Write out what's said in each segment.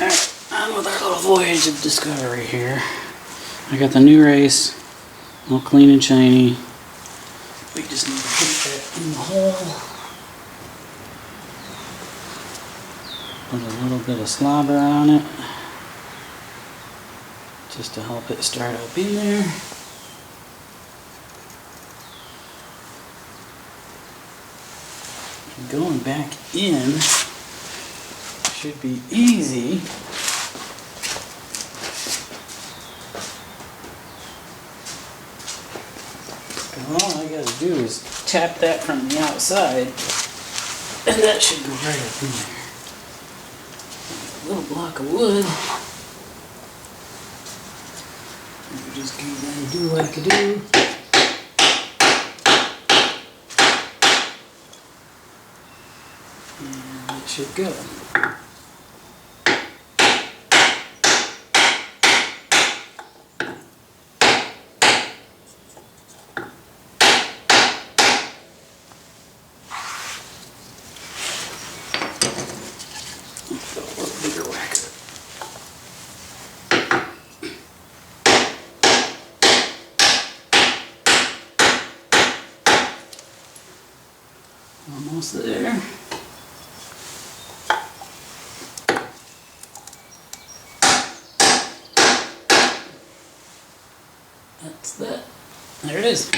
Alright, on with our little voyage of discovery here. I got the new race, all clean and shiny. We just need to put that in the hole. Put a little bit of slobber on it, just to help it start up in there. And going back in should be easy. And all I gotta do is tap that from the outside, and that should go right up in there. A little block of wood. And just go ahead and do like I do. And it should go. Almost there. That's that. There it is.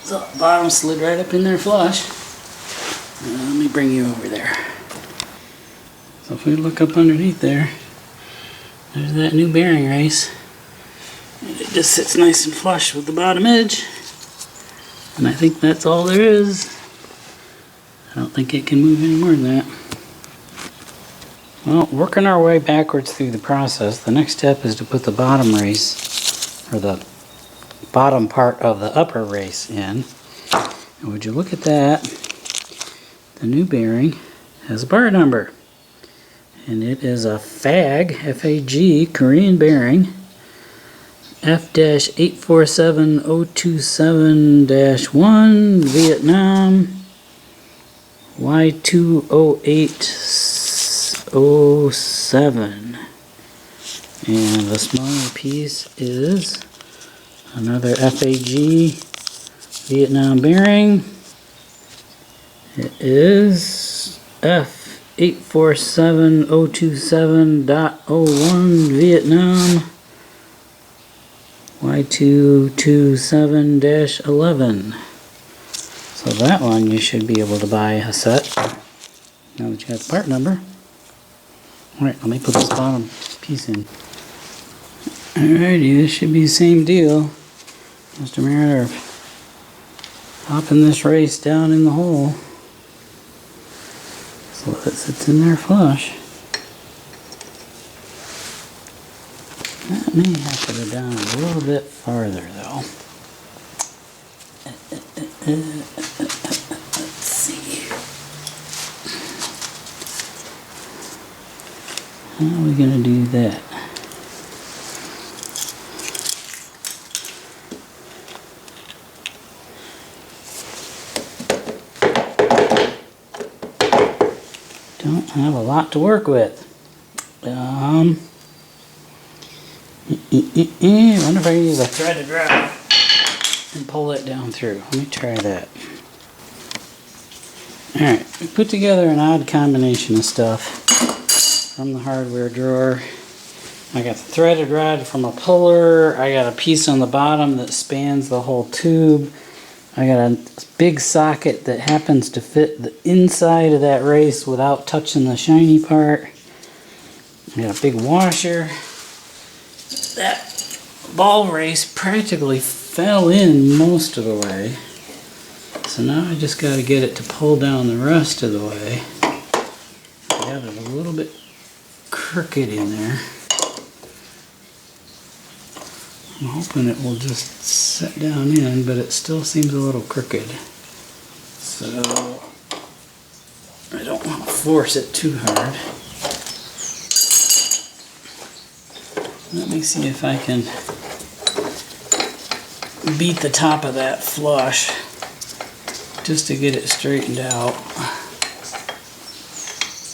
So, bottom slid right up in there flush. Let me bring you over there. So if we look up underneath there, there's that new bearing race. And it just sits nice and flush with the bottom edge. And I think that's all there is. I don't think it can move any more than that. Well, working our way backwards through the process, the next step is to put the bottom race, or the bottom part of the upper race in. And would you look at that, the new bearing has a part number. And it is a FAG, F-A-G, Korean bearing, F-847027-1, Vietnam, Y20807. And the smaller piece is another FAG Vietnam bearing. It is F847027.01 Vietnam, Y227-11. So that one you should be able to buy a set now that you have the part number. Alright, let me put this bottom piece in. Alrighty, this should be the same deal. Just a matter of popping this race down in the hole so that it sits in there flush. That may have to go down a little bit farther though. Let's see. How are we going to do that? Don't have a lot to work with. I wonder if I can use a threaded rod and pull it down through. Let me try that. Alright, we put together an odd combination of stuff from the hardware drawer. I got the threaded rod from a puller. I got a piece on the bottom that spans the whole tube. I got a big socket that happens to fit the inside of that race without touching the shiny part. I got a big washer. That ball race practically fell in most of the way. So now I just got to get it to pull down the rest of the way. I got it a little bit crooked in there. I'm hoping it will just set down in, but it still seems a little crooked. So I don't want to force it too hard. Let me see if I can beat the top of that flush just to get it straightened out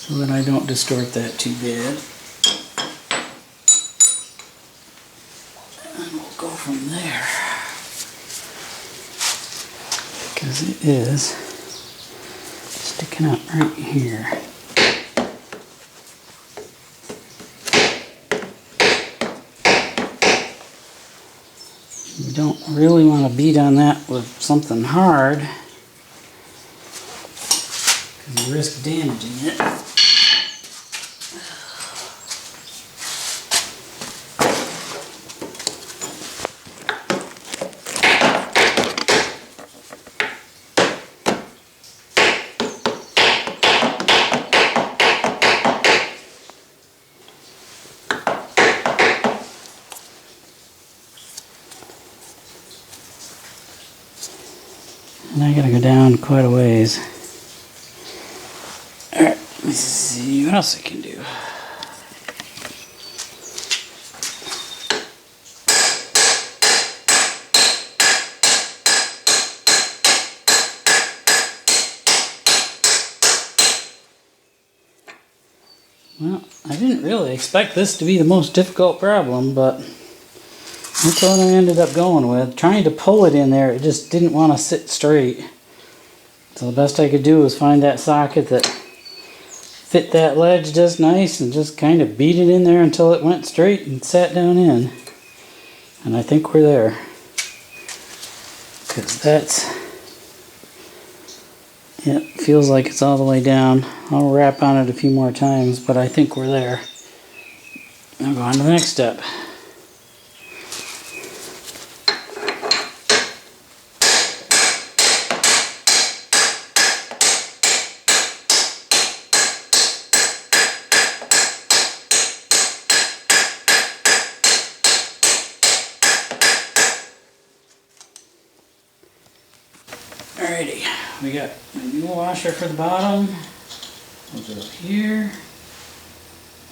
so that I don't distort that too bad. And we'll go from there, because it is sticking up right here. You don't really want to beat on that with something hard, because you risk damaging it. And I gotta go down quite a ways. Alright, let's see what else I can do. Well, I didn't really expect this to be the most difficult problem, but that's what I ended up going with. Trying to pull it in there, it just didn't want to sit straight. So the best I could do was find that socket that fit that ledge just nice and just kind of beat it in there until it went straight and sat down in. And I think we're there. Because that's... It feels like it's all the way down. I'll wrap on it a few more times, but I think we're there. Now go on to the next step. Alrighty, we got a new washer for the bottom. We'll go here.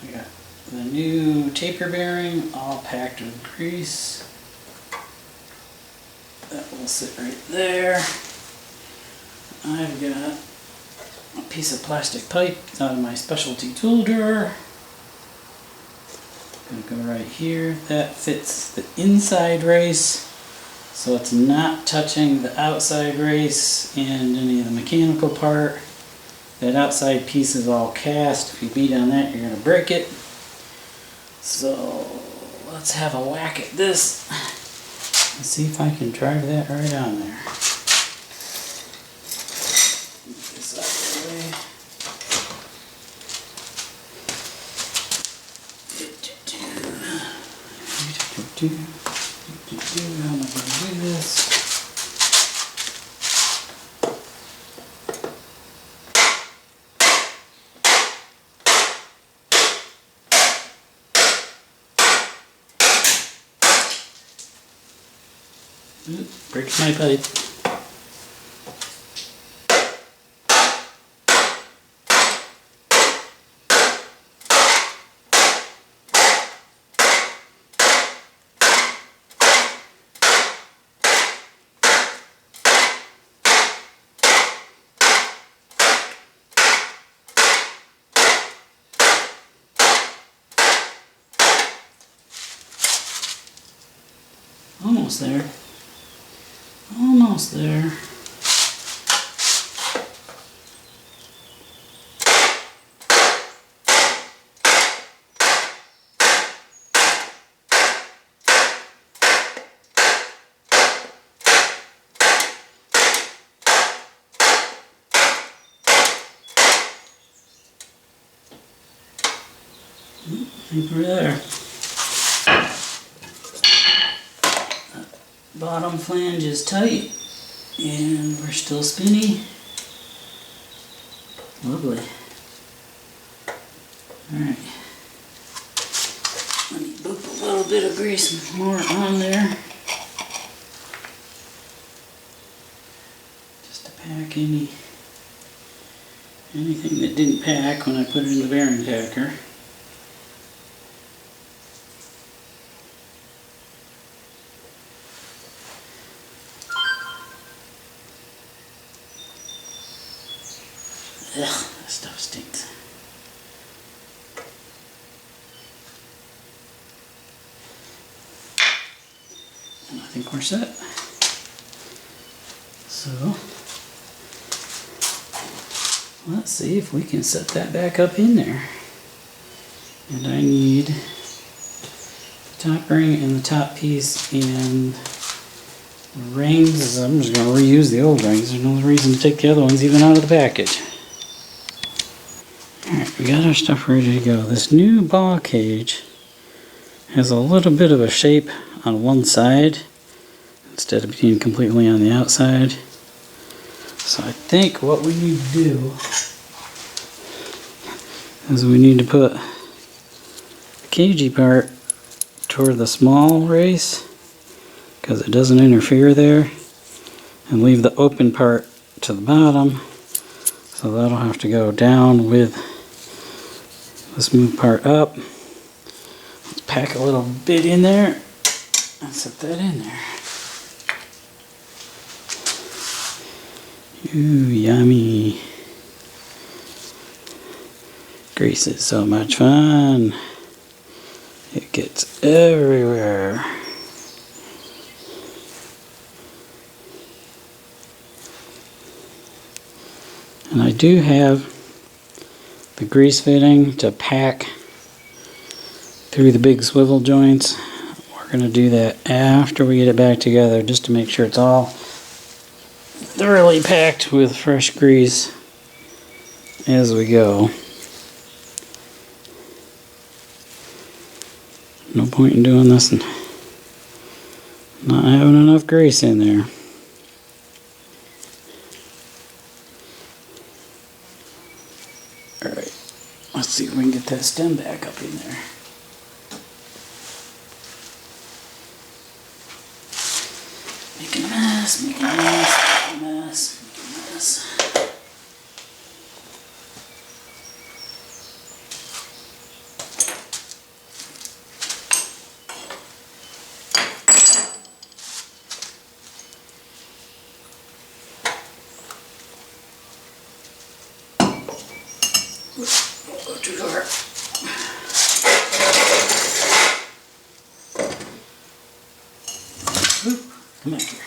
We got the new taper bearing, all packed with grease. That will sit right there. I've got a piece of plastic pipe out of my specialty tool drawer. Gonna go right here. That fits the inside race, so it's not touching the outside race and any of the mechanical part. That outside piece is all cast. If you beat on that, you're going to break it. So let's have a whack at this. Let's see if I can drive that right on there. Get this out of the way. How am I going to do this? Breaks my pipe. Almost there. Almost there. I think we're there. Bottom flange is tight and we're still spinny. Lovely. Alright. Let me boop a little bit of grease more on there. Just to pack anything that didn't pack when I put it in the bearing packer. Ugh, that stuff stinks. And I think we're set. So, let's see if we can set that back up in there. And I need the top ring and the top piece and the rings. I'm just going to reuse the old rings. There's no reason to take the other ones even out of the package. Alright, we got our stuff ready to go. This new ball cage has a little bit of a shape on one side instead of being completely on the outside. So I think what we need to do is we need to put the cagey part toward the small race because it doesn't interfere there, and leave the open part to the bottom, so that'll have to go down with the smooth part up. Let's pack a little bit in there and set that in there. Ooh, yummy. Grease is so much fun. It gets everywhere. And I do have the grease fitting to pack through the big swivel joints. We're going to do that after we get it back together, just to make sure it's all thoroughly packed with fresh grease as we go. No point in doing this and not having enough grease in there. Alright, let's see if we can get that stem back up in there. Making a mess, making a mess, making a mess, making a mess. Go too far. Come back here.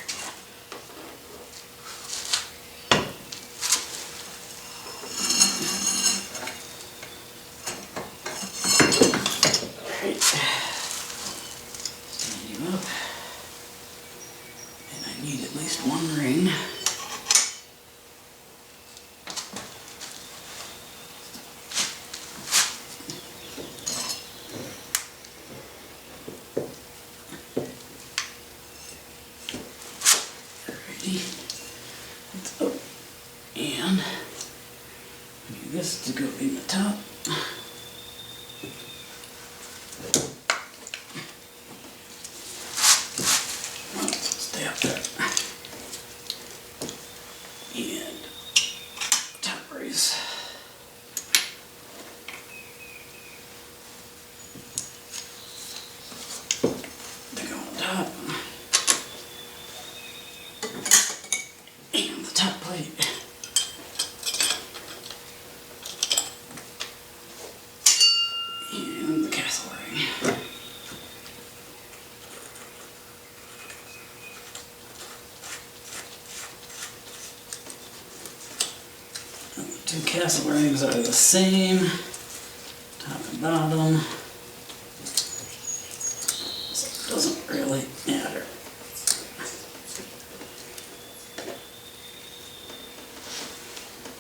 Alright. Stand you up. And I need at least one ring. It's up, and I need this to go in the top. Stay up there. And top brace. They go on top. And the top plate. And the castle ring. And the two castle rings are the same, top and bottom. So it doesn't really matter.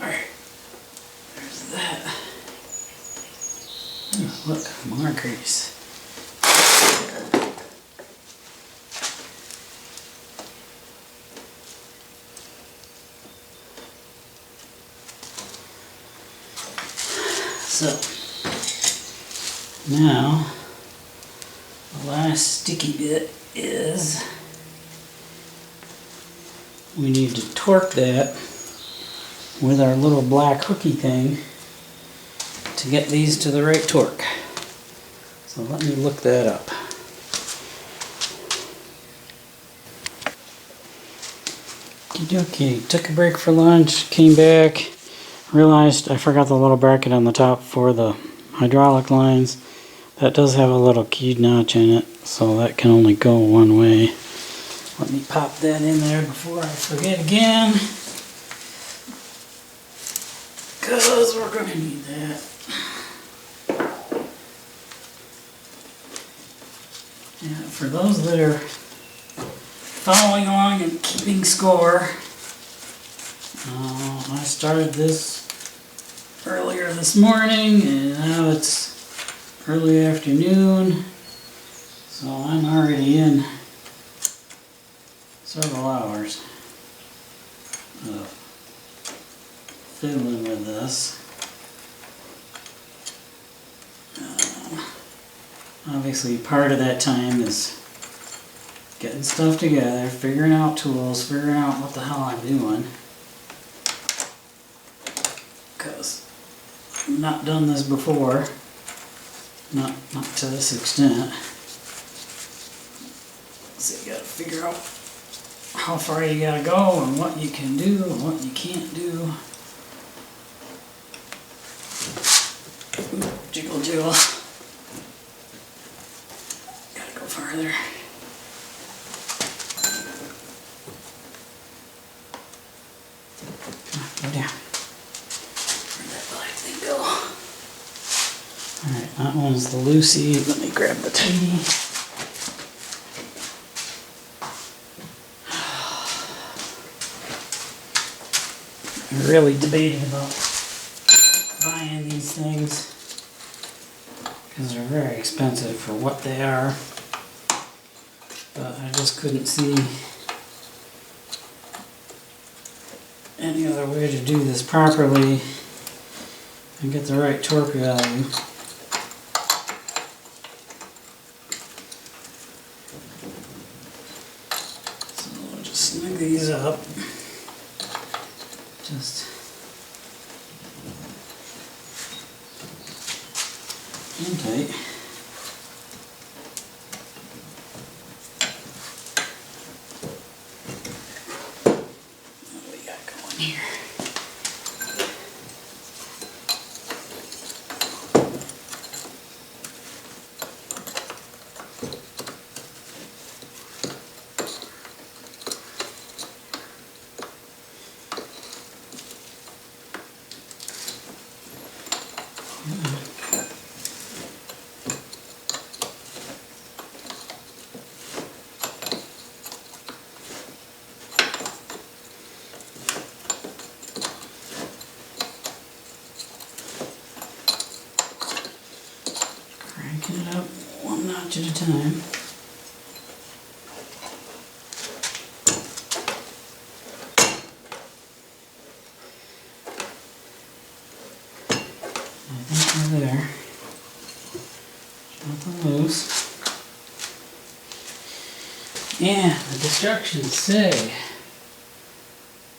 Alright, there's that. Oh, look, more grease. So, now, the last sticky bit is we need to torque that with our little black hooky thing to get these to the right torque. So let me look that up. Okay, took a break for lunch, came back, realized I forgot the little bracket on the top for the hydraulic lines. That does have a little keyed notch in it, so that can only go one way. Let me pop that in there before I forget again, because we're going to need that. Yeah, for those that are following along and keeping score, I started this earlier this morning, and now it's early afternoon, so I'm already in several hours of fiddling with this. Obviously, part of that time is getting stuff together, figuring out tools, figuring out what the hell I'm doing. Because I've not done this before. Not to this extent. So you gotta figure out how far you gotta go and what you can do and what you can't do. Ooh, jiggle jiggle. Gotta go farther. Go down. Where'd that black thing go? Alright, that one's the Lucy. Let me grab the tighty. I'm really debating about buying these things because they're very expensive for what they are. But I just couldn't see any other way to do this properly and get the right torque value. So we'll just snug these up. Just in tight. What do we got going here? Cranking it up one notch at a time. I think we're there. Nothing loose. And the instructions say,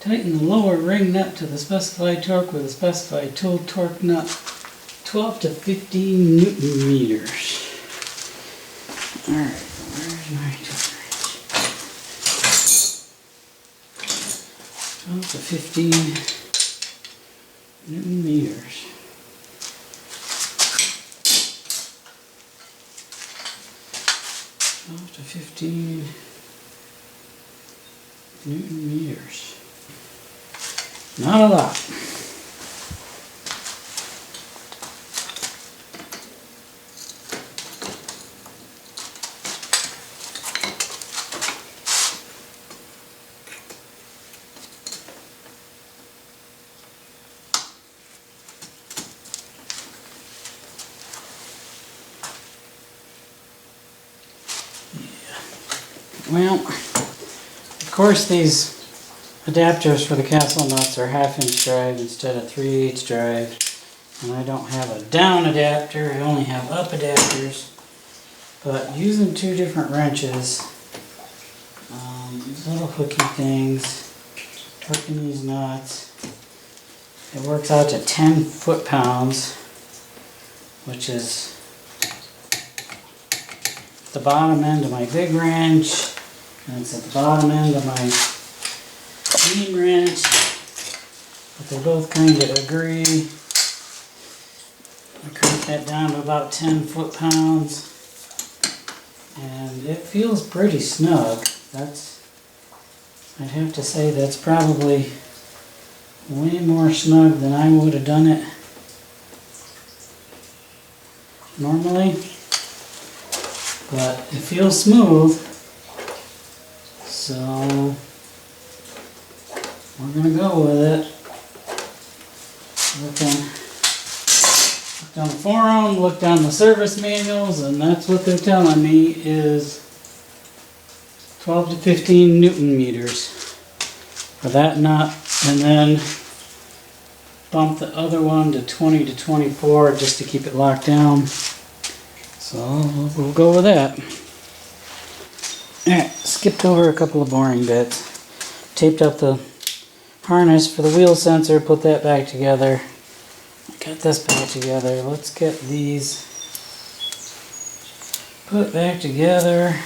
tighten the lower ring nut to the specified torque with a specified tool torque nut, 12 to 15 Newton meters. Alright, where's my torque wrench? 12 to 15 Newton meters. To 15 Newton meters. Not a lot. Well, of course these adapters for the castle nuts are 1/2" drive instead of 3/8 drive, and I don't have a down adapter, I only have up adapters. But using two different wrenches, these little hooky things, torquing these nuts, it works out to 10 foot-pounds, which is the bottom end of my big wrench, and it's at the bottom end of my beam wrench. But they both kind of agree. I crank that down to about 10 foot-pounds. And it feels pretty snug. I'd have to say that's probably way more snug than I would have done it normally. But it feels smooth. So we're gonna go with it. Looked on the forum, looked on the service manuals, and that's what they're telling me is 12 to 15 Newton meters for that nut, and then bump the other one to 20 to 24 just to keep it locked down. So we'll go with that. Alright, skipped over a couple of boring bits. Taped up the harness for the wheel sensor, put that back together. Got this back together. Let's get these put back together.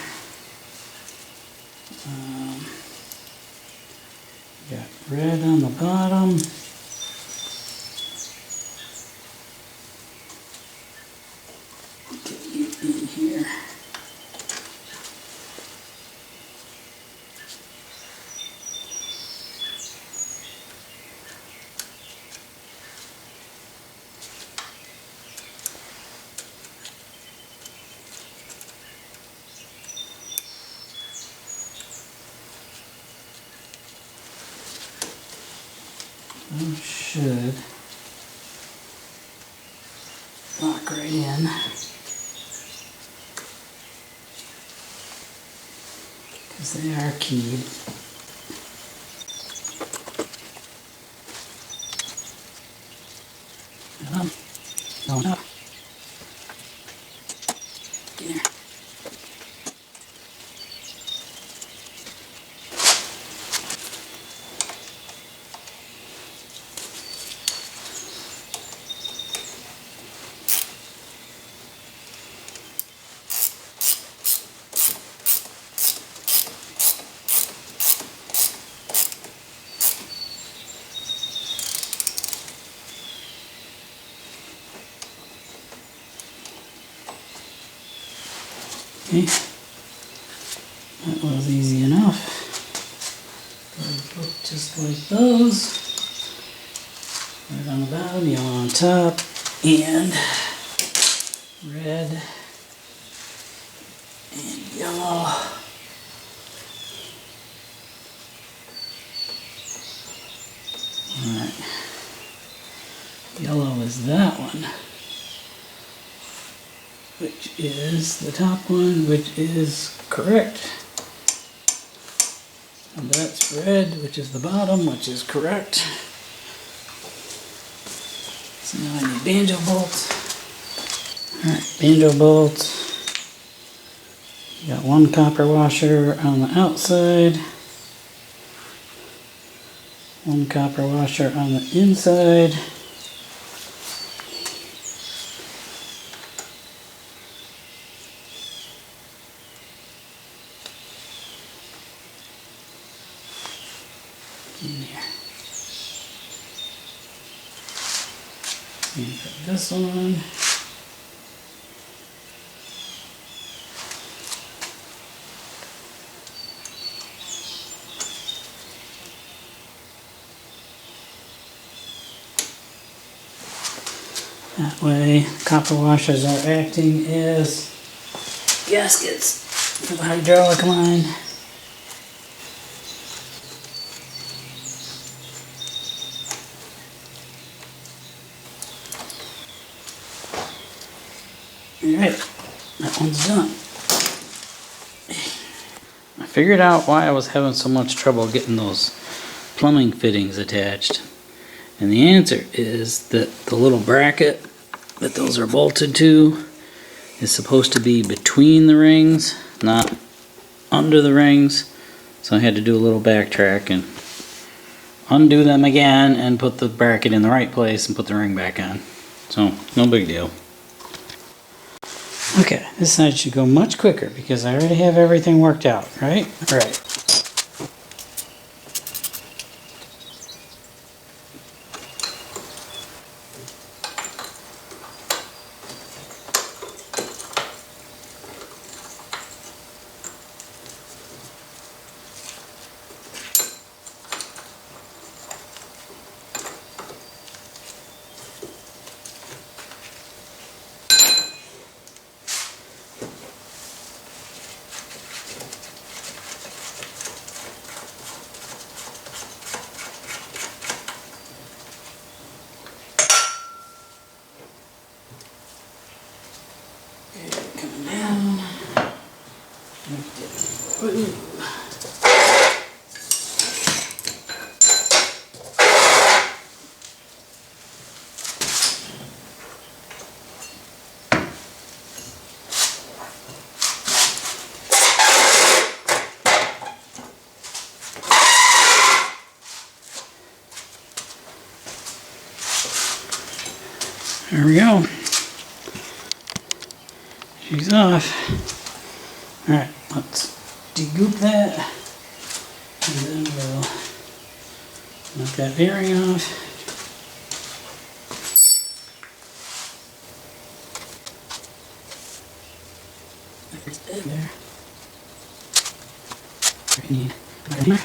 Got red on the bottom. Get you in here. Should lock right in. Because they are keyed. Going up. There. Okay, that was easy enough. Look just like those. Red on the bottom, yellow on top, and red and yellow. Alright, yellow is that one, which is the top one, which is correct. And that's red, which is the bottom, which is correct. So now I need banjo bolts. Alright, banjo bolts. You got one copper washer on the outside. One copper washer on the inside. In there. And put this on. That way, copper washers are acting as gaskets for the hydraulic line. Alright, that one's done. I figured out why I was having so much trouble getting those plumbing fittings attached. And the answer is that the little bracket that those are bolted to is supposed to be between the rings, not under the rings. So I had to do a little backtrack and undo them again and put the bracket in the right place and put the ring back on. So, no big deal. Okay, this side should go much quicker because I already have everything worked out, right? Right. Ooh. There we go. She's off. Alright, let's degoop that. And then we'll knock that bearing off. There's that there. I need right here.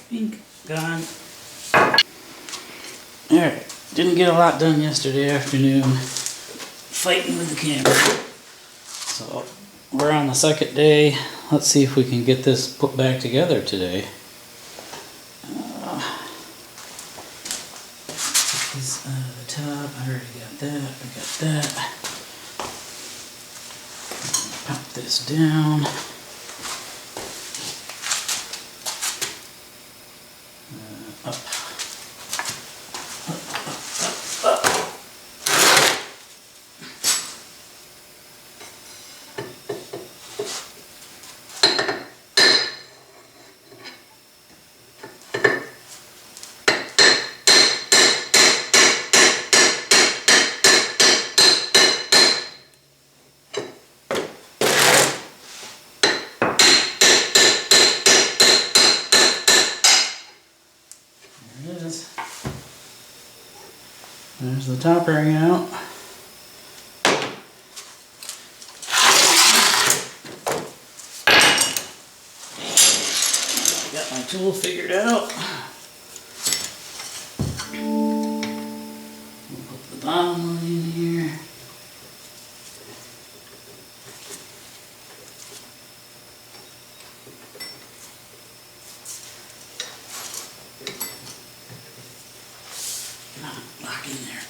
Pink, gone. Alright, didn't get a lot done yesterday afternoon fighting with the camera. So we're on the second day. Let's see if we can get this put back together today. Take this out of the top. I already got that. I got that. Pop this down. Up. There's the top ring out. Got my tool figured out. We'll put the bottom one in here. Lock in there.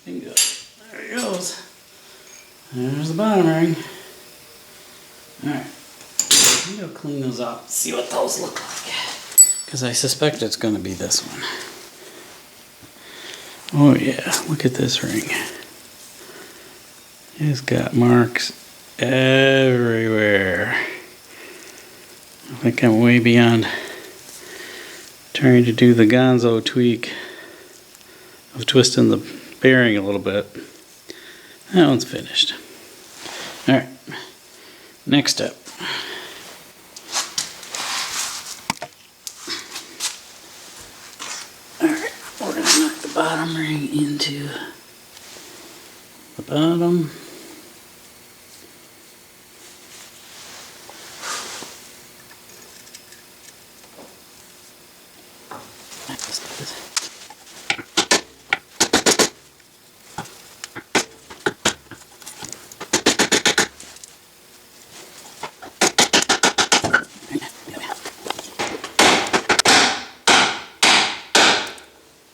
Bingo. There it goes. There's the bottom ring. Alright. I'm going to clean those up, see what those look like. Because I suspect it's going to be this one. Oh yeah, look at this ring. It's got marks everywhere. I think I'm way beyond trying to do the gonzo tweak of twisting the bearing a little bit. That one's finished. Alright, next step. Alright, we're going to knock the bottom ring into the bottom.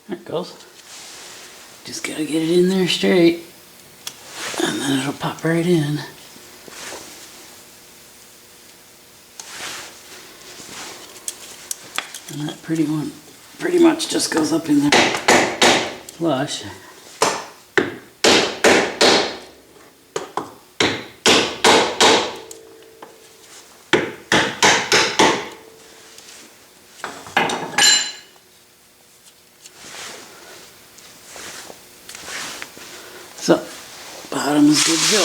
There it goes. Just gotta get it in there straight, and then it'll pop right in. And that pretty much just goes up in there flush. So, bottom is good to go.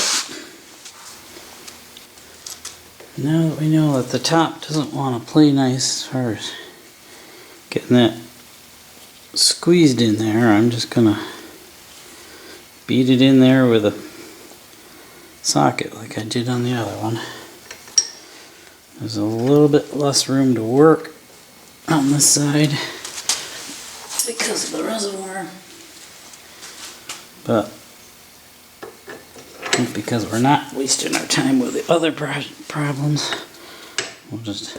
Now that we know that the top doesn't want to play nice as far as getting that squeezed in there, I'm just going to beat it in there with a socket like I did on the other one. There's a little bit less room to work on this side because of the reservoir. But I think because we're not wasting our time with the other problems, we'll just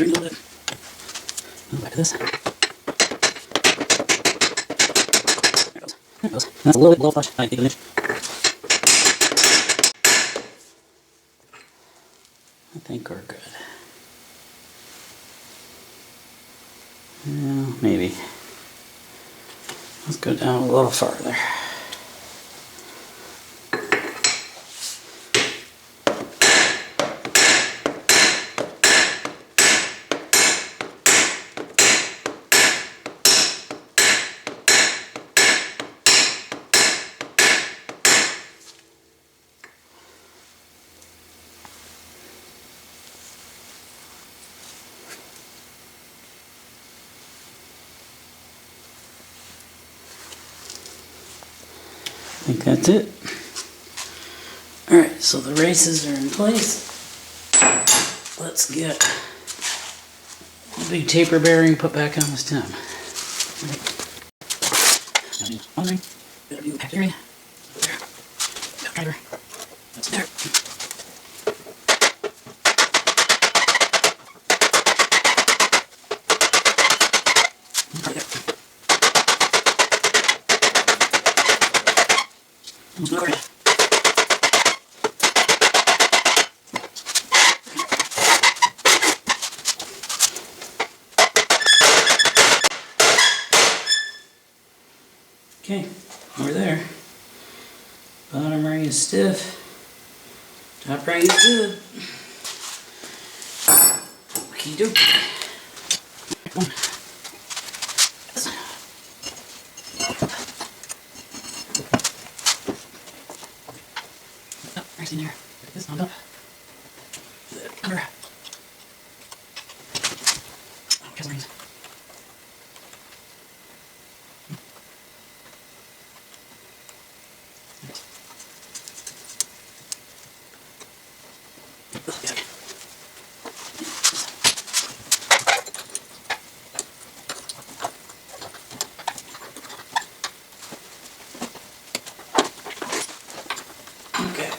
a little bit. Back to this. There it goes. There it goes. That's a little bit low flush. I think I think we're good. Yeah, maybe. Let's go down a little farther. I think that's it. Alright, so the races are in place. Let's get the big taper bearing put back on the stem. One ring, gotta do back area. There. Driver. That's there. Right there. Lower it. Okay, we're there. Bottom ring is stiff. Top ring is good. Okie dokie. In there. Put this on up. Under. Oh, just rings. Okay.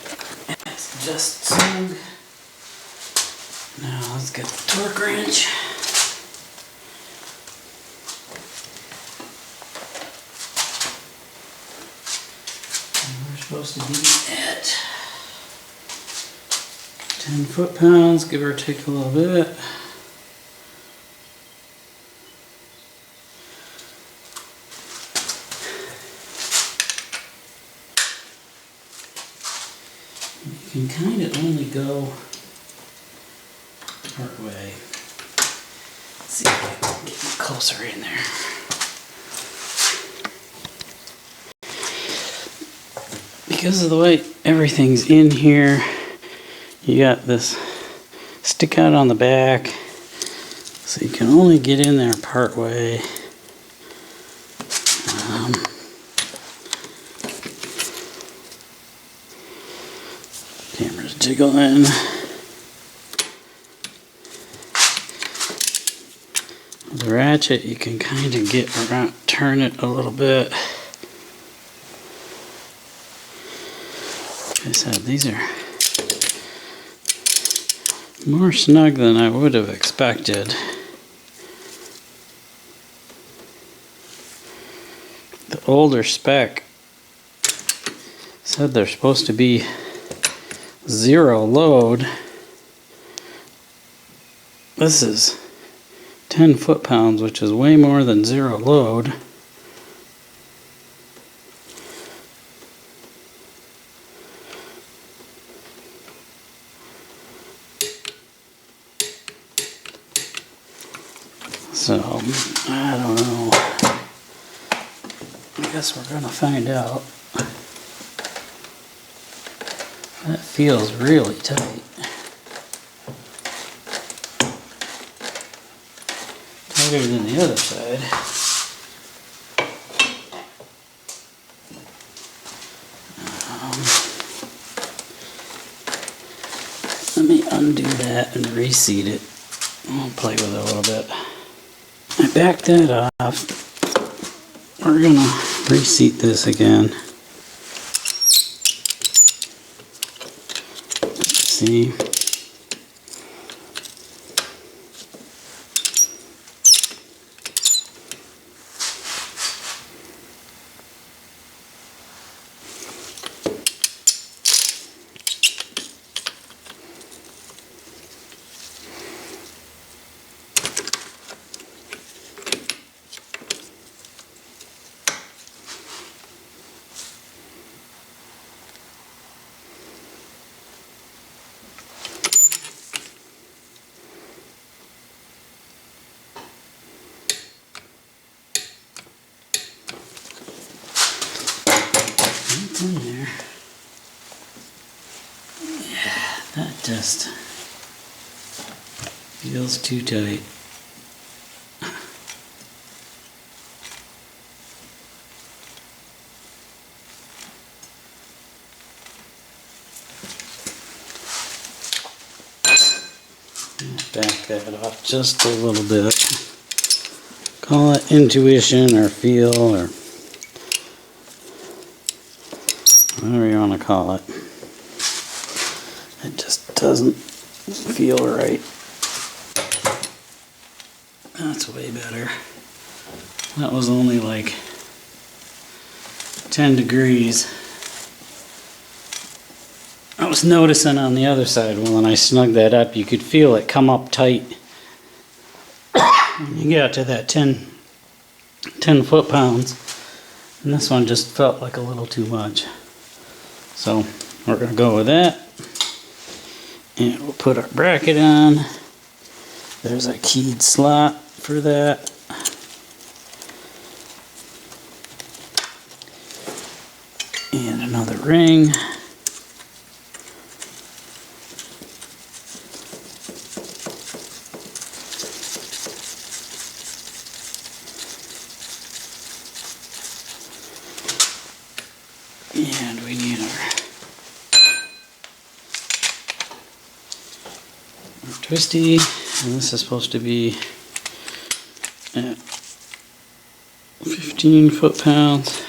Just snug. Now let's get the torque wrench. And we're supposed to be at 10 foot-pounds, give or take a little bit. You can kind of only go part way. Let's see if I can get closer in there. Because of the way everything's in here, you got this stick out on the back, so you can only get in there part way. Camera's jiggling. I'll do ratchet, you can kind of get around, turn it a little bit. Like I said, these are more snug than I would have expected. The older spec said they're supposed to be 0 load. This is 10 foot-pounds, which is way more than 0 load. So, I don't know. I guess we're gonna find out. That feels really tight. Tighter than the other side. Let me undo that and reseat it. I'll play with it a little bit. I backed that off. We're gonna reseat this again. See. In there. Yeah, that just feels too tight. Back that off just a little bit. Call it intuition or feel or whatever you want to call it. It just doesn't feel right. That's way better. That was only like 10 degrees. I was noticing on the other side when I snugged that up, you could feel it come up tight. When you get to that 10 foot-pounds, and this one just felt like a little too much. So we're going to go with that, and we'll put our bracket on. There's a keyed slot for that. And another ring. And we need our twisty, and this is supposed to be at 15 foot-pounds.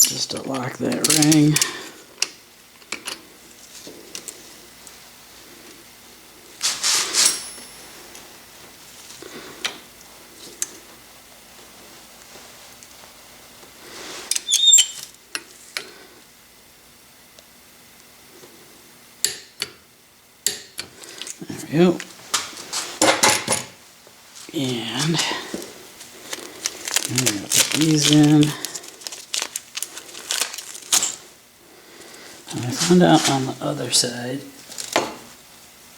Just to lock that ring. There we go. And I'm going to put these in. And I found out on the other side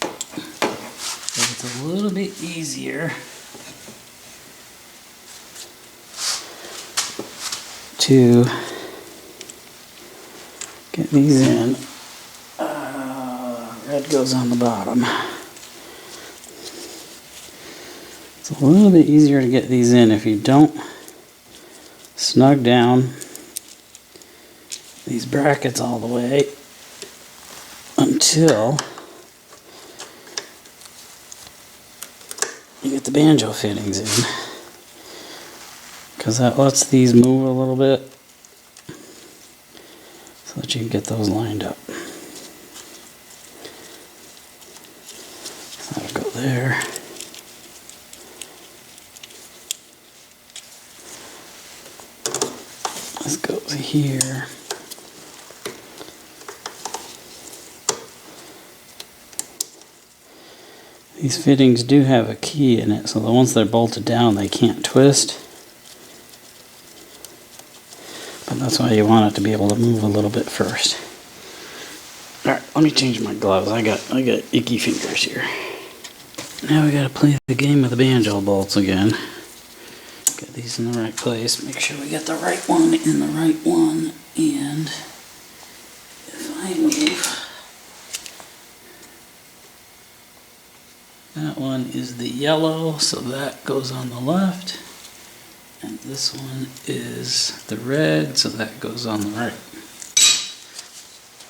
that it's a little bit easier to get these in. Red goes on the bottom. It's a little bit easier to get these in if you don't snug down these brackets all the way until you get the banjo fittings in, because that lets these move a little bit so that you can get those lined up. So that'll go there. This goes here. These fittings do have a key in it, so that once they're bolted down they can't twist. But that's why you want it to be able to move a little bit first. Alright, let me change my gloves. I got icky fingers here. Now we gotta play the game of the banjo bolts again. Get these in the right place. Make sure we get the right one in the right one. And if I move, that one is the yellow, so that goes on the left. And this one is the red, so that goes on the right.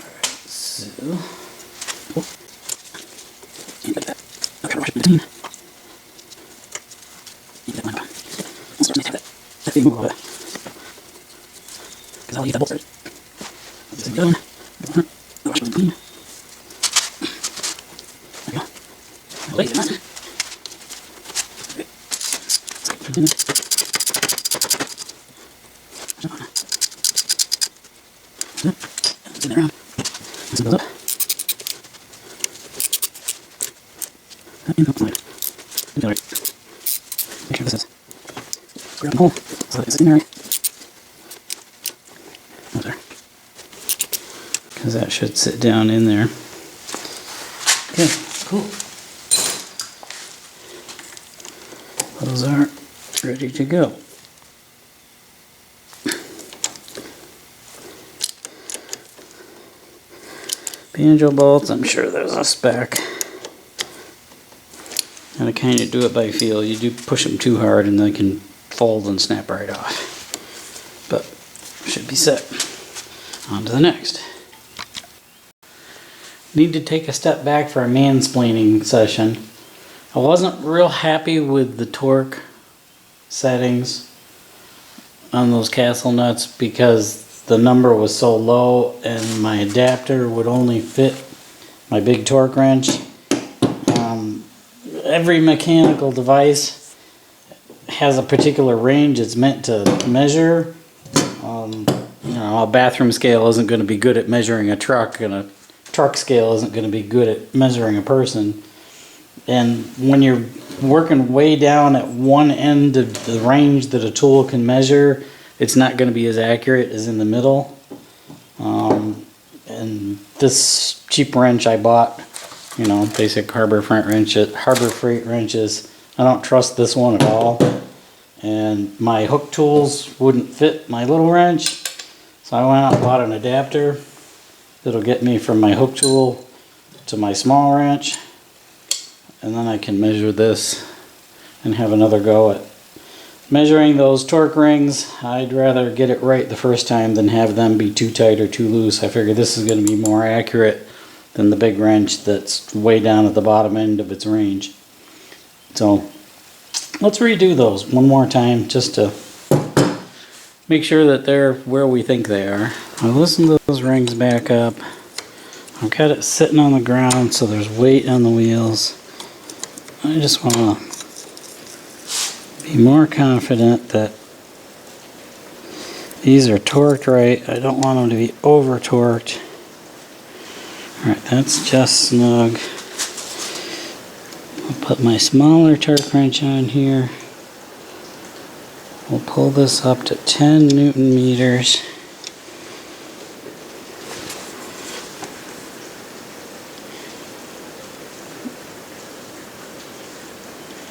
Alright, so... Because I'll use that bolt first. This is the other one. There we go. Wait, it's not. Spin it around. This goes up. Make sure this is grab the hole so that it's in there right. Oh, there. Because that should sit down in there. Okay, cool. Those are ready to go. Banjo bolts, I'm sure there's a spec. And I kind of do it by feel. You do push them too hard and they can fold and snap right off. But should be set. On to the next. Need to take a step back for a mansplaining session. I wasn't real happy with the torque settings on those castle nuts because the number was so low and my adapter would only fit my big torque wrench. Every mechanical device has a particular range it's meant to measure. You know, a bathroom scale isn't going to be good at measuring a truck, and a truck scale isn't going to be good at measuring a person. And when you're working way down at one end of the range that a tool can measure, it's not going to be as accurate as in the middle. And this cheap wrench I bought, you know, basic Harbor Freight wrenches, I don't trust this one at all. And my hook tools wouldn't fit my little wrench, so I went out and bought an adapter that'll get me from my hook tool to my small wrench, and then I can measure this and have another go at measuring those torque rings. I'd rather get it right the first time than have them be too tight or too loose. I figure this is going to be more accurate than the big wrench that's way down at the bottom end of its range. So let's redo those one more time just to make sure that they're where we think they are. I'll loosen those rings back up. I've got it sitting on the ground so there's weight on the wheels. I just want to be more confident that these are torqued right. I don't want them to be over torqued. Alright, that's just snug. I'll put my smaller torque wrench on here. We'll pull this up to 10 Newton meters.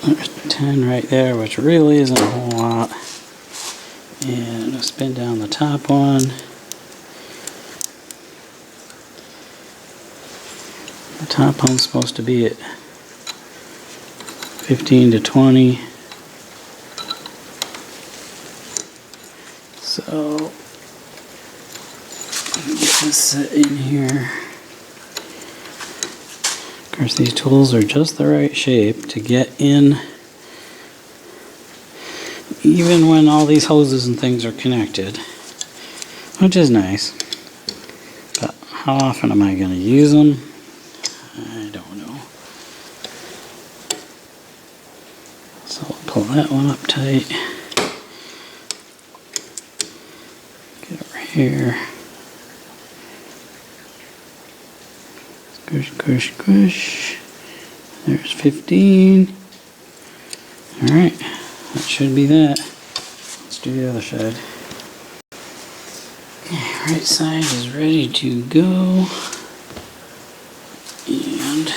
There's 10 right there, which really isn't a whole lot. And I'll spin down the top one. The top one's supposed to be at 15 to 20. So, get this set in here. Of course, these tools are just the right shape to get in, even when all these hoses and things are connected, which is nice. But how often am I going to use them? I don't know. So I'll pull that one up tight. Get over here. Squish, squish, squish. There's 15. Alright, that should be that. Let's do the other side. Okay, right side is ready to go. And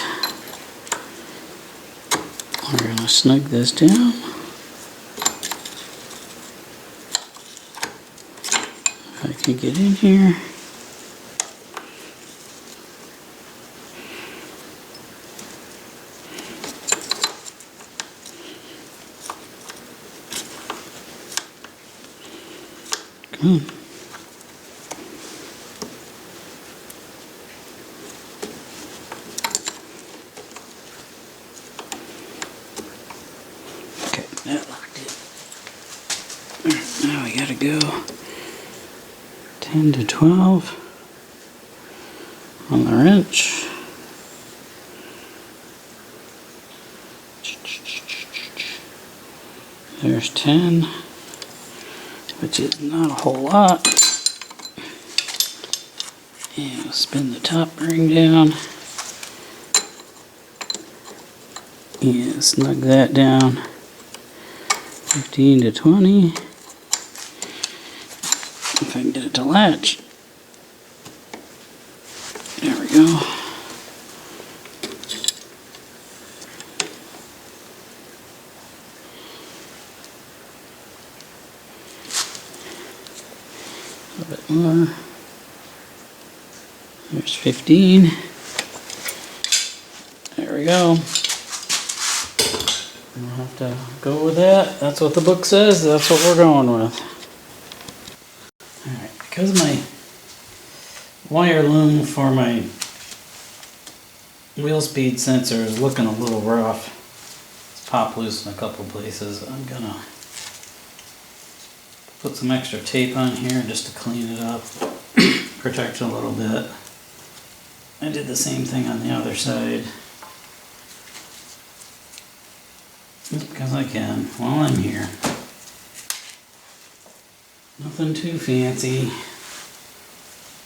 we're going to snug this down. If I can get in here. Come on. Okay, that locked it. Now we gotta go 10 to 12 on the wrench. There's 10. Which is not a whole lot. And we'll spin the top ring down. And snug that down. 15 to 20. If I can get it to latch. There we go. A bit more. There's 15. There we go. We'll have to go with that. That's what the book says. That's what we're going with. Alright, because my wire loom for my wheel speed sensor is looking a little rough. It's popped loose in a couple places. I'm gonna put some extra tape on here just to clean it up, protect it a little bit. I did the same thing on the other side. Just because I can, while I'm here. Nothing too fancy.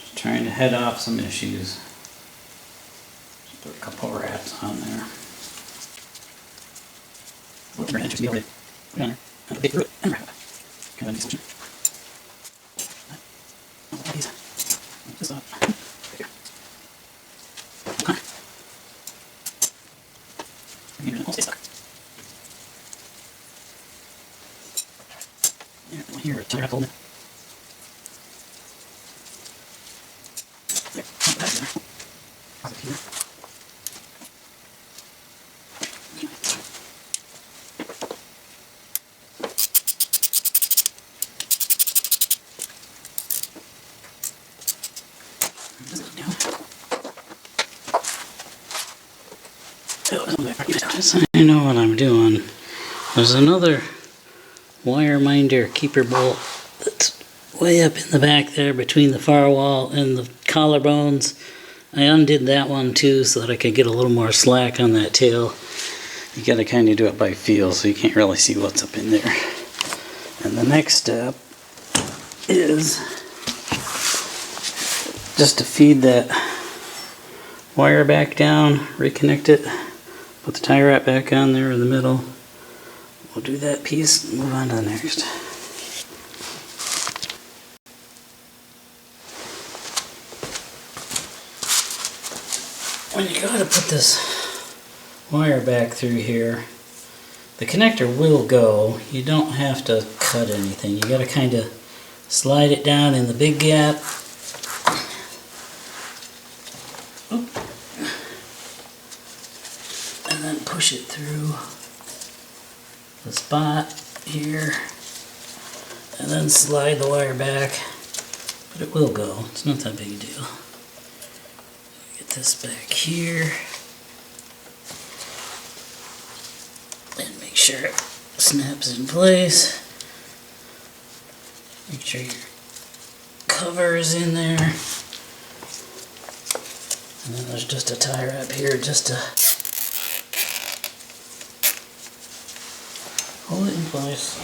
Just trying to head off some issues. Just put a couple wraps on there. Here, it's here, hold it. So I know what I'm doing. There's another wire minder keeper bolt that's way up in the back there between the firewall and the collarbones. I undid that one too so that I could get a little more slack on that tail. You gotta kind of do it by feel so you can't really see what's up in there. And the next step is just to feed that wire back down, reconnect it, put the tie wrap back on there in the middle. We'll do that piece and move on to the next. When you go to put this wire back through here, the connector will go. You don't have to cut anything. You got to kind of slide it down in the big gap. And then push it through the spot here. and then slide the wire back. But it will go. It's not that big a deal. Get this back here. And make sure it snaps in place. Make sure your cover is in there. And then there's just a tie wrap here just to hold it in place.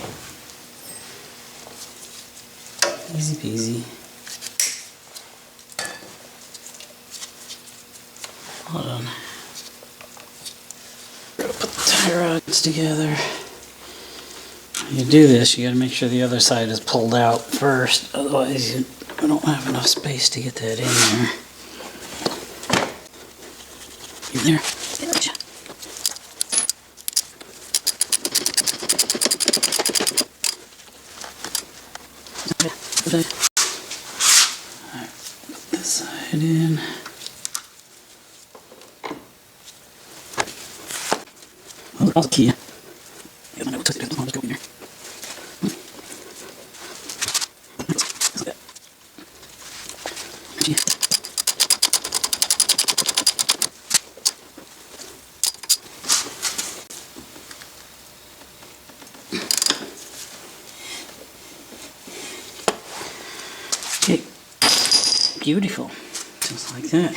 Easy peasy. Hold on. Put the tie rods together. When you do this, you gotta make sure the other side is pulled out first, otherwise you don't have enough space to get that in there. In there. Alright, put this side in. Oh, there's also a key. Yeah, I know what I'll just go in there. Okay, beautiful, just like that.